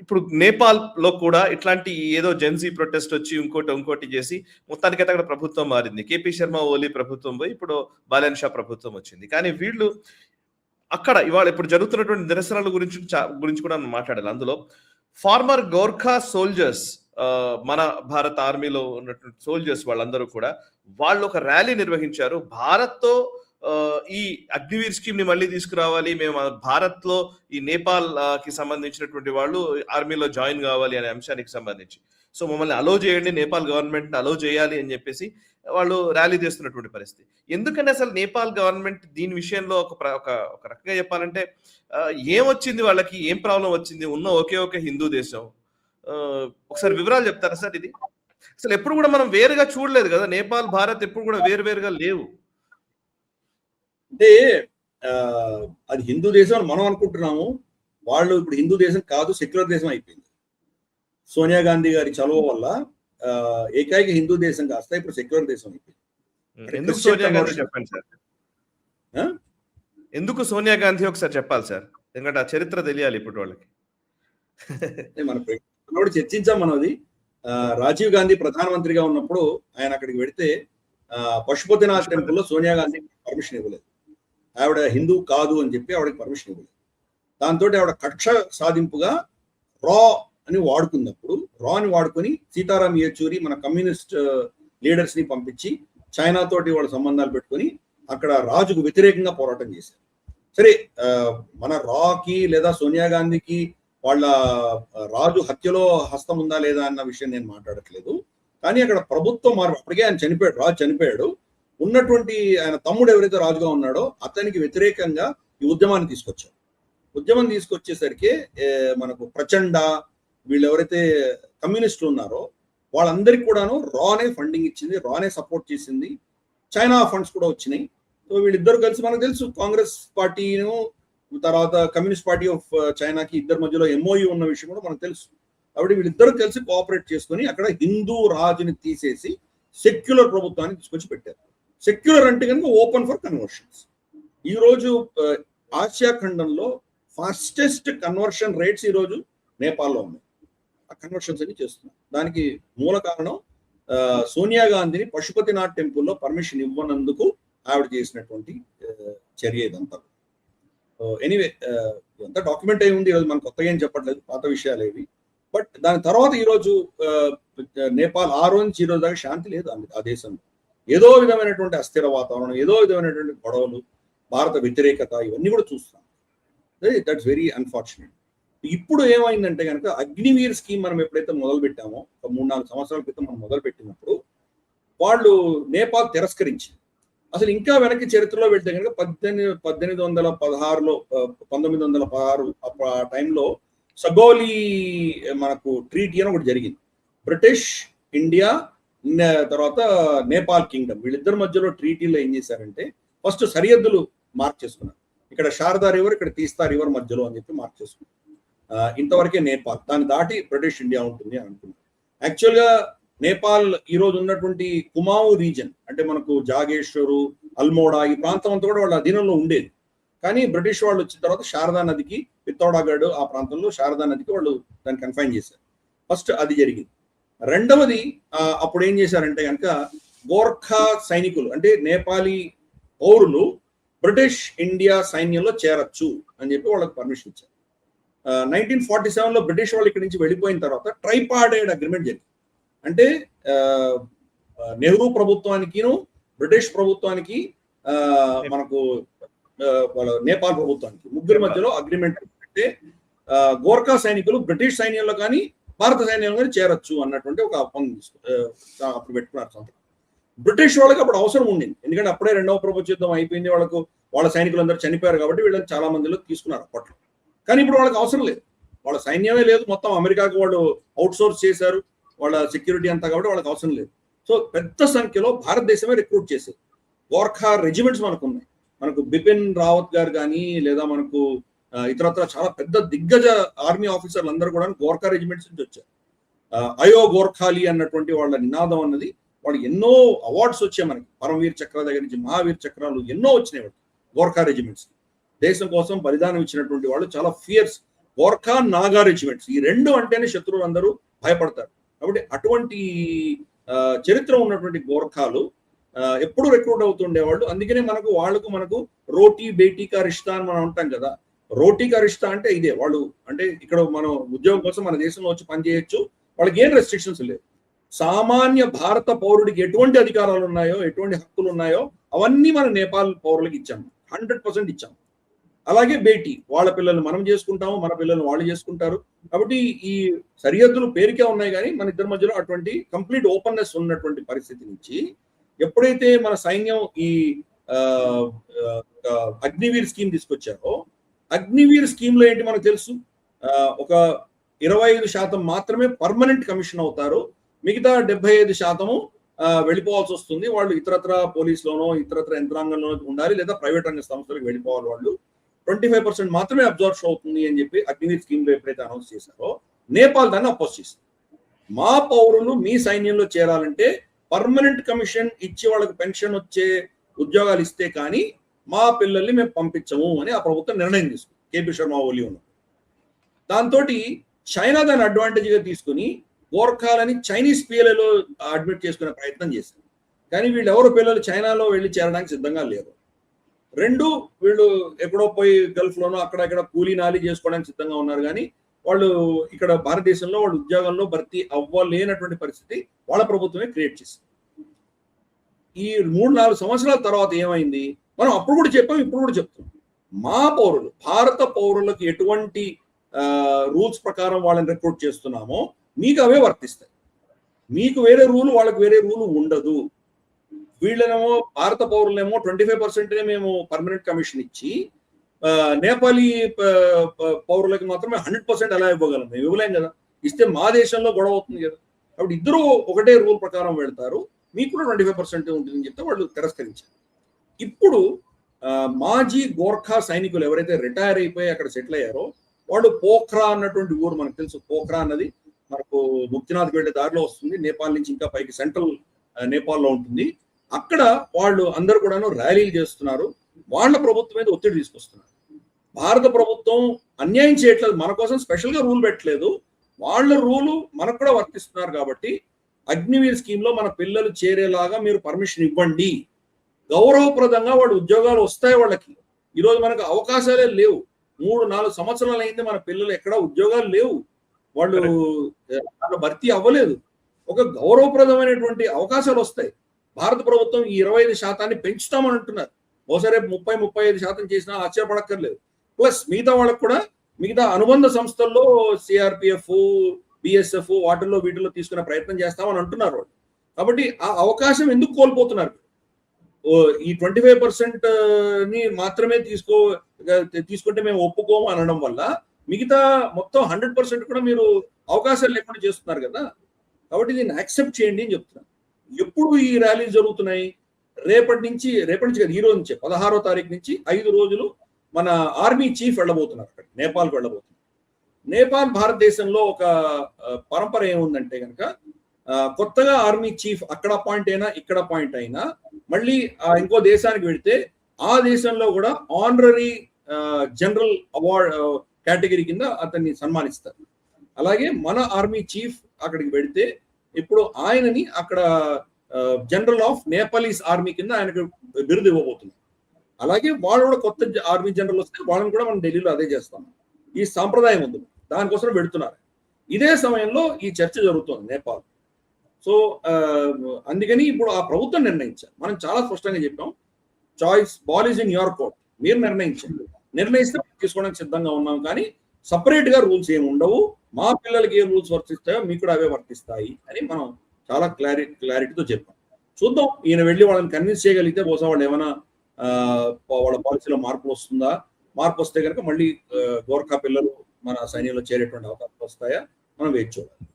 ఇప్పుడు నేపాల్ లో కూడా ఇట్లాంటి ఏదో జెన్సీ ప్రొటెస్ట్ వచ్చి ఇంకోటి చేసి మొత్తానికైతే అక్కడ ప్రభుత్వం మారింది. కేపీ శర్మ ఓలీ ప్రభుత్వం పోయి ఇప్పుడు బాలన్ షా ప్రభుత్వం వచ్చింది. కానీ వీళ్ళు అక్కడ ఇవాళ ఇప్పుడు జరుగుతున్నటువంటి నిరసనల గురించి కూడా మనం మాట్లాడాలి. అందులో ఫార్మర్ గోర్ఖా సోల్జర్స్, మన భారత ఆర్మీలో ఉన్నటువంటి సోల్జర్స్ వాళ్ళందరూ కూడా వాళ్ళు ఒక ర్యాలీ నిర్వహించారు. భారత్తో ఈ అగ్నివీర్ స్కీమ్ ని మళ్ళీ తీసుకురావాలి, మేము భారత్ లో ఈ నేపాల్ కి సంబంధించినటువంటి వాళ్ళు ఆర్మీలో జాయిన్ కావాలి అనే అంశానికి సంబంధించి, సో మమ్మల్ని అలో చేయండి, నేపాల్ గవర్నమెంట్ అలో చేయాలి అని చెప్పేసి వాళ్ళు ర్యాలీ చేస్తున్నటువంటి పరిస్థితి. ఎందుకంటే అసలు నేపాల్ గవర్నమెంట్ దీని విషయంలో ఒక రకంగా చెప్పాలంటే ఏమొచ్చింది, వాళ్ళకి ఏం ప్రాబ్లం వచ్చింది? ఉన్న ఒకే హిందూ దేశం. ఒకసారి వివరాలు చెప్తారా సార్? ఇది అసలు ఎప్పుడు కూడా మనం వేరుగా చూడలేదు కదా, నేపాల్ భారత్ ఎప్పుడు కూడా వేరుగా లేవు. అంటే అది హిందూ దేశం అని మనం అనుకుంటున్నాము. వాళ్ళు ఇప్పుడు హిందూ దేశం కాదు, సెక్యులర్ దేశం అయిపోయింది. సోనియా గాంధీ గారి చలువ వల్ల ఏకైక హిందూ దేశం కాస్త ఇప్పుడు సెక్యులర్ దేశం అయిపోయింది. ఎందుకు సోనియా గాంధీ చెప్పండి సార్, ఎందుకు సోనియా గాంధీ ఒకసారి చెప్పాలి సార్, ఎందుకంటే ఆ చరిత్ర తెలియాలి ఇప్పుడు వాళ్ళకి. మనం చర్చించాం. మనది రాజీవ్ గాంధీ ప్రధానమంత్రిగా ఉన్నప్పుడు ఆయన అక్కడికి వెళితే పశుపతినాథ్ టెంపుల్లో సోనియా గాంధీ పర్మిషన్ ఇవ్వలేదు. ఆవిడ హిందూ కాదు అని చెప్పి ఆవిడకి పర్మిషన్ ఇవ్వలేదు. దాంతో ఆవిడ కక్ష సాధింపుగా రా అని వాడుకున్నప్పుడు రాని వాడుకొని సీతారాం యేచూరి మన కమ్యూనిస్ట్ లీడర్స్ ని పంపించి చైనా తోటి వాళ్ళ సంబంధాలు పెట్టుకొని అక్కడ రాజుకు వ్యతిరేకంగా పోరాటం చేశారు. సరే, మన రాకి లేదా సోనియా గాంధీకి వాళ్ళ రాజు హత్యలో హస్తం ఉందా లేదా అన్న విషయం నేను మాట్లాడట్లేదు. కానీ అక్కడ ప్రభుత్వం అప్పటికే ఆయన చనిపోయాడు, రాజు చనిపోయాడు. ఉన్నటువంటి ఆయన తమ్ముడు ఎవరైతే రాజుగా ఉన్నాడో అతనికి వ్యతిరేకంగా ఈ ఉద్యమాన్ని తీసుకొచ్చారు. ఉద్యమం తీసుకొచ్చేసరికి మనకు ప్రచండ వీళ్ళు ఎవరైతే కమ్యూనిస్టులు ఉన్నారో వాళ్ళందరికీ కూడాను రానే ఫండింగ్ ఇచ్చింది, రానే సపోర్ట్ చేసింది. చైనా ఫండ్స్ కూడా వచ్చినాయి. సో వీళ్ళిద్దరు కలిసి, మనకు తెలుసు కాంగ్రెస్ పార్టీను తర్వాత కమ్యూనిస్ట్ పార్టీ ఆఫ్ చైనాకి ఇద్దరి మధ్యలో ఎంఓయూ ఉన్న విషయం కూడా మనకు తెలుసు. కాబట్టి వీళ్ళిద్దరు కలిసి కోఆపరేట్ చేసుకుని అక్కడ హిందూ రాజుని తీసేసి సెక్యులర్ ప్రభుత్వాన్ని తీసుకొచ్చి పెట్టారు. సెక్యులర్ అంటే కనుక ఓపెన్ ఫర్ కన్వర్షన్స్. ఈరోజు ఆసియా ఖండంలో ఫాస్టెస్ట్ కన్వర్షన్ రేట్స్ ఈరోజు నేపాల్లో ఉన్నాయి. ఆ కన్వర్షన్స్ అన్ని చేస్తున్నారు. దానికి మూల కారణం సోనియా గాంధీని పశుపతినాథ్ టెంపుల్లో పర్మిషన్ ఇవ్వనందుకు ఆవిడ చేసినటువంటి చర్య ఇదంతా. ఎనీవే, అంతా డాక్యుమెంట్ అయి ఉంది. ఈరోజు మనం కొత్తగా ఏం చెప్పట్లేదు, పాత విషయాలు ఏవి. బట్ దాని తర్వాత ఈరోజు నేపాల్ ఆ రోజు నుంచి ఈ రోజు దాకా శాంతి లేదు ఆ దేశంలో. ఏదో విధమైనటువంటి అస్థిర వాతావరణం, ఏదో విధమైనటువంటి గొడవలు, భారత వ్యతిరేకత, ఇవన్నీ కూడా చూస్తాం. That's very unfortunate. ఇప్పుడు ఏమైందంటే కనుక అగ్నివీర్ స్కీమ్ మనం ఎప్పుడైతే మొదలు పెట్టామో, ఒక 3-4 సంవత్సరాల క్రితం మనం మొదలు పెట్టినప్పుడు వాళ్ళు నేపాల్ తిరస్కరించింది. అసలు ఇంకా వెనక్కి చరిత్రలో వెళ్తే కనుక 1816లో 1916 ఆ టైంలో సగోలి మనకు ట్రీటీ అని ఒకటి జరిగింది. బ్రిటిష్, ఇండియా, తర్వాత నేపాల్ కింగ్డమ్ వీళ్ళిద్దరి మధ్యలో ట్రీటీలో ఏం చేశారంటే ఫస్ట్ సరిహద్దులు మార్క్ చేసుకున్నారు. ఇక్కడ శారదా రివర్, ఇక్కడ తీస్తా రివర్ మధ్యలో అని చెప్పి మార్క్ చేసుకున్నారు. ఇంతవరకే నేపాల్, దాన్ని దాటి బ్రిటిష్ ఇండియా ఉంటుంది అని అనుకున్నారు. యాక్చువల్గా నేపాల్ ఈ రోజు ఉన్నటువంటి కుమావు రీజన్ అంటే మనకు జాగేశ్వరు, అల్మోడా ఈ ప్రాంతం అంతా కూడా వాళ్ళ అధీనంలో ఉండేది. కానీ బ్రిటిష్ వాళ్ళు వచ్చిన తర్వాత శారదా నదికి, పిత్తోడాగఢ్ ఆ ప్రాంతంలో శారదా నదికి వాళ్ళు దాన్ని కన్ఫైన్ చేశారు. ఫస్ట్ అది జరిగింది. రెండవది అప్పుడు ఏం చేశారంటే కనుక గోర్ఖా సైనికులు అంటే నేపాలీ పౌరులు బ్రిటిష్ ఇండియా సైన్యంలో చేరొచ్చు అని చెప్పి వాళ్ళకి పర్మిషన్ ఇచ్చారు. 1947లో బ్రిటిష్ వాళ్ళు ఇక్కడి నుంచి వెళ్ళిపోయిన తర్వాత ట్రైపార్టైడ్ అగ్రిమెంట్ జరిగింది. అంటే నెహ్రూ ప్రభుత్వానికిను, బ్రిటిష్ ప్రభుత్వానికి, మనకు నేపాల్ ప్రభుత్వానికి ముగ్గురి మధ్యలో అగ్రిమెంట్ అంటే గోర్ఖా సైనికులు బ్రిటిష్ సైన్యంలో కానీ భారత సైన్యంలో కానీ చేరొచ్చు అన్నటువంటి ఒక ఒప్పందం అప్పుడు పెట్టుకున్నారు. బ్రిటిష్ వాళ్ళకి అప్పుడు అవసరం ఉండింది, ఎందుకంటే అప్పుడే 2వ ప్రపంచ యుద్ధం అయిపోయింది. వాళ్ళ సైనికులందరూ చనిపోయారు కాబట్టి వీళ్ళని చాలా మందిలో తీసుకున్నారు అప్పట్లో. కానీ ఇప్పుడు వాళ్ళకి అవసరం లేదు, వాళ్ళ సైన్యమే లేదు, మొత్తం అమెరికాకు వాళ్ళు అవుట్ సోర్స్ చేశారు వాళ్ళ సెక్యూరిటీ అంతా, కాబట్టి వాళ్ళకి అవసరం లేదు. సో పెద్ద సంఖ్యలో భారతదేశమే రిక్రూట్ చేశారు. గోర్ఖా రెజిమెంట్స్ మనకు ఉన్నాయి. మనకు బిపిన్ రావత్ గారు కానీ లేదా మనకు ఇతరత్ర చాలా పెద్ద దిగ్గజ ఆర్మీ ఆఫీసర్లు అందరూ కూడా గోర్ఖా రెజిమెంట్స్ నుంచి వచ్చారు. అయో గోర్ఖాలి అన్నటువంటి వాళ్ళ నినాదం అన్నది వాళ్ళు ఎన్నో అవార్డ్స్ వచ్చాయి మనకి. పరమవీర్ చక్ర దగ్గర నుంచి మహావీర్ చక్రాలు ఎన్నో వచ్చినాయి వాళ్ళు గోర్ఖా రెజిమెంట్స్. దేశం కోసం బలిదానం ఇచ్చినటువంటి వాళ్ళు చాలా ఫియర్స్ గోర్ఖా, నాగా రెజిమెంట్స్, ఈ రెండు అంటేనే శత్రువులు అందరూ భయపడతారు. కాబట్టి అటువంటి చరిత్ర ఉన్నటువంటి గోర్ఖాలు ఎప్పుడు రిక్రూట్ అవుతుండేవాళ్ళు. అందుకనే మనకు రోటీ బేటీ కా రిష్తా అని మనం అంటాం కదా. రోటీ కా రిష్తా అంటే ఇదే. వాళ్ళు అంటే ఇక్కడ మనం ఉద్యోగం కోసం మన దేశంలో వచ్చి పనిచేయొచ్చు, వాళ్ళకి ఏం రెస్ట్రిక్షన్స్ లేవు. సామాన్య భారత పౌరుడికి ఎటువంటి అధికారాలు ఉన్నాయో, ఎటువంటి హక్కులు ఉన్నాయో అవన్నీ మన నేపాల్ పౌరులకు ఇచ్చాము, 100% ఇచ్చాము. అలాగే బేటీ, వాళ్ళ పిల్లల్ని మనం చేసుకుంటాము, మన పిల్లల్ని వాళ్ళు చేసుకుంటారు. కాబట్టి ఈ సరిహద్దులు పేరుకే ఉన్నాయి, కానీ మన ఇద్దరి మధ్యలో అటువంటి కంప్లీట్ ఓపెన్నెస్ ఉన్నటువంటి పరిస్థితి నుంచి ఎప్పుడైతే మన సైన్యం ఈ అగ్నివీర్ స్కీమ్ తీసుకొచ్చారో, అగ్నివీర్ స్కీమ్ లో ఏంటి మనకు తెలుసు, ఒక 25% మాత్రమే పర్మనెంట్ కమిషన్ అవుతారు, మిగతా 75% వెళ్ళిపోవాల్సి వస్తుంది. వాళ్ళు ఇతరత్ర పోలీసులోనో ఇతరత్ర యంత్రాంగంలోనో ఉండాలి, లేదా ప్రైవేట్ రంగ సంస్థలకు వెళ్ళిపోవాలి. వాళ్ళు 25% మాత్రమే అబ్జార్ప్షన్ అవుతుంది అని చెప్పి అగ్నివీర్ స్కీమ్ లో ఎప్పుడైతే అనౌన్స్ చేశారో, నేపాల్ దాన్ని అపోజ్ చేసింది. మా పౌరులు మీ సైన్యంలో చేరాలంటే పర్మనెంట్ కమిషన్ ఇచ్చి వాళ్ళకి పెన్షన్ వచ్చే ఉద్యోగాలు ఇస్తే కానీ మా పిల్లల్ని మేము పంపించము అని ఆ ప్రభుత్వం నిర్ణయం తీసుకుంది, కేపీ శర్మ ఓలీ ఉన్న. దాంతో చైనా దాన్ని అడ్వాంటేజ్ గా తీసుకుని గోర్ఖాలని చైనీస్ పిఎల్ఏలో అడ్మిట్ చేసుకునే ప్రయత్నం చేశారు. కానీ వీళ్ళెవరు పిల్లలు చైనాలో వెళ్ళి చేరడానికి సిద్ధంగా లేరు. రెండు, వీళ్ళు ఎక్కడో పోయి గల్ఫ్ లోనో అక్కడ ఇక్కడ కూలీ నాలి చేసుకోవడానికి సిద్ధంగా ఉన్నారు. కానీ వాళ్ళు ఇక్కడ భారతదేశంలో వాళ్ళు ఉద్యోగంలో భర్తీ అవ్వలేనటువంటి పరిస్థితి వాళ్ళ ప్రభుత్వమే క్రియేట్ చేసింది. ఈ 3-4 సంవత్సరాల తర్వాత ఏమైంది, మనం అప్పుడు కూడా చెప్పాం, ఇప్పుడు కూడా చెప్తాం. మా పౌరులు, భారత పౌరులకు ఎటువంటి రూల్స్ ప్రకారం వాళ్ళని రిక్రూట్ చేస్తున్నామో మీకు అవే వర్తిస్తాయి. మీకు వేరే రూల్, వాళ్ళకి వేరే రూల్ ఉండదు. వీళ్ళనేమో భారత పౌరులనేమో 25% మేము పర్మనెంట్ కమిషన్ ఇచ్చి, నేపాలీ పౌరులకి మాత్రమే 100% ఎలా ఇవ్వగలం? మేము ఇవ్వలేం కదా. ఇస్తే మా దేశంలో గొడవ అవుతుంది కదా. కాబట్టి ఇద్దరు ఒకటే రూల్ ప్రకారం వెళ్తారు, మీకు కూడా 25% ఉంటుందని చెప్తే వాళ్ళు తిరస్కరించారు. ఇప్పుడు మాజీ గోర్ఖా సైనికులు ఎవరైతే రిటైర్ అయిపోయి అక్కడ సెటిల్ అయ్యారో వాళ్ళు పోఖ్రా అన్నటువంటి ఊరు, మనకు తెలుసు. పోఖ్రా అన్నది మనకు ముక్తినాథ్ వెళ్ళే దారిలో వస్తుంది, నేపాల్ నుంచి ఇంకా పైకి సెంట్రల్ నేపాల్లో ఉంటుంది. అక్కడ వాళ్ళు అందరూ కూడాను ర్యాలీలు చేస్తున్నారు, వాళ్ళ ప్రభుత్వం మీద ఒత్తిడి తీసుకొస్తున్నారు. భారత ప్రభుత్వం అన్యాయం చేయట్లేదు, మన కోసం స్పెషల్ గా రూల్ పెట్టలేదు, వాళ్ళ రూలు మనకు కూడా వర్తిస్తున్నారు. కాబట్టి అగ్నివీర్ స్కీమ్ లో మన పిల్లలు చేరేలాగా మీరు పర్మిషన్ ఇవ్వండి, గౌరవప్రదంగా వాళ్ళ ఉద్యోగాలు వస్తాయి వాళ్ళకి. ఈరోజు మనకు అవకాశాలే లేవు. 3-4 సంవత్సరాలు అయింది మన పిల్లలు ఎక్కడ ఉద్యోగాలు లేవు, వాళ్ళు భర్తీ అవ్వలేదు. ఒక గౌరవప్రదమైనటువంటి అవకాశాలు వస్తాయి. భారత ప్రభుత్వం ఈ 25% పెంచుతామని అంటున్నారు. ఒకసారి 30-35% చేసినా ఆశ్చర్యపడక్కర్లేదు. ప్లస్ మిగతా వాళ్ళకు కూడా మిగతా అనుబంధ సంస్థల్లో సిఆర్పిఎఫ్, బిఎస్ఎఫ్ వాటిల్లో వీటిల్లో తీసుకునే ప్రయత్నం చేస్తామని అంటున్నారు వాళ్ళు. కాబట్టి ఆ అవకాశం ఎందుకు కోల్పోతున్నారు? ఈ 25% ని మాత్రమే తీసుకుంటే మేము ఒప్పుకోము అనడం వల్ల మిగతా మొత్తం 100% కూడా మీరు అవకాశాలు లేకుండా చేస్తున్నారు కదా. కాబట్టి దీన్ని యాక్సెప్ట్ చేయండి అని చెప్తున్నారు. ఎప్పుడు ఈ ర్యాలీ జరుగుతున్నాయి? రేపటి నుంచి కాదు, ఈ రోజు నుంచే 16వ తారీఖు నుంచి 5 రోజులు మన ఆర్మీ చీఫ్ వెళ్ళబోతున్నారు, అక్కడ నేపాల్కి వెళ్ళబోతున్నారు. నేపాల్ భారతదేశంలో ఒక పరంపర ఏముందంటే కనుక, కొత్తగా ఆర్మీ చీఫ్ అక్కడ అపాయింట్ అయినా ఇక్కడ అపాయింట్ అయినా మళ్ళీ ఇంకో దేశానికి వెళితే ఆ దేశంలో కూడా ఆనరరీ జనరల్ అవార్డ్ కేటగిరీ కింద అతన్ని సన్మానిస్తారు. అలాగే మన ఆర్మీ చీఫ్ అక్కడికి వెళితే ఇప్పుడు ఆయనని అక్కడ జనరల్ ఆఫ్ నేపాలీస్ ఆర్మీ కింద ఆయనకు బిరుదు ఇవ్వబోతున్నారు. అలాగే వాళ్ళు కూడా కొత్త ఆర్మీ జనరల్ వస్తే వాళ్ళని కూడా మనం ఢిల్లీలో అదే చేస్తాం. ఈ సాంప్రదాయం ఉంది, దానికోసం వెళుతున్నారు. ఇదే సమయంలో ఈ చర్చ జరుగుతుంది నేపాల్. సో అందుకని ఇప్పుడు ఆ ప్రభుత్వం నిర్ణయించారు. మనం చాలా స్పష్టంగా చెప్పాం, choice ball is in your court, మీరు నిర్ణయించండి, నిర్ణయిస్తే తీసుకోవడానికి సిద్ధంగా ఉన్నాం. కానీ సపరేట్ గా రూల్స్ ఏమి ఉండవు, మా పిల్లలకి ఏ రూల్స్ వర్తిస్తాయో మీకు కూడా అవే వర్తిస్తాయి అని మనం చాలా క్లారిటీతో చెప్పాం. చూద్దాం, ఈయన వెళ్ళి వాళ్ళని కన్విన్స్ చేయగలిగితే బహుశా వాళ్ళు ఏమైనా వాళ్ళ పాలసీలో మార్పు వస్తుందా, మార్పు వస్తే కనుక మళ్ళీ గోర్ఖా పిల్లలు మన సైన్యంలో చేరేటువంటి అవకాశాలు వస్తాయా, మనం వేచి చూడాలి.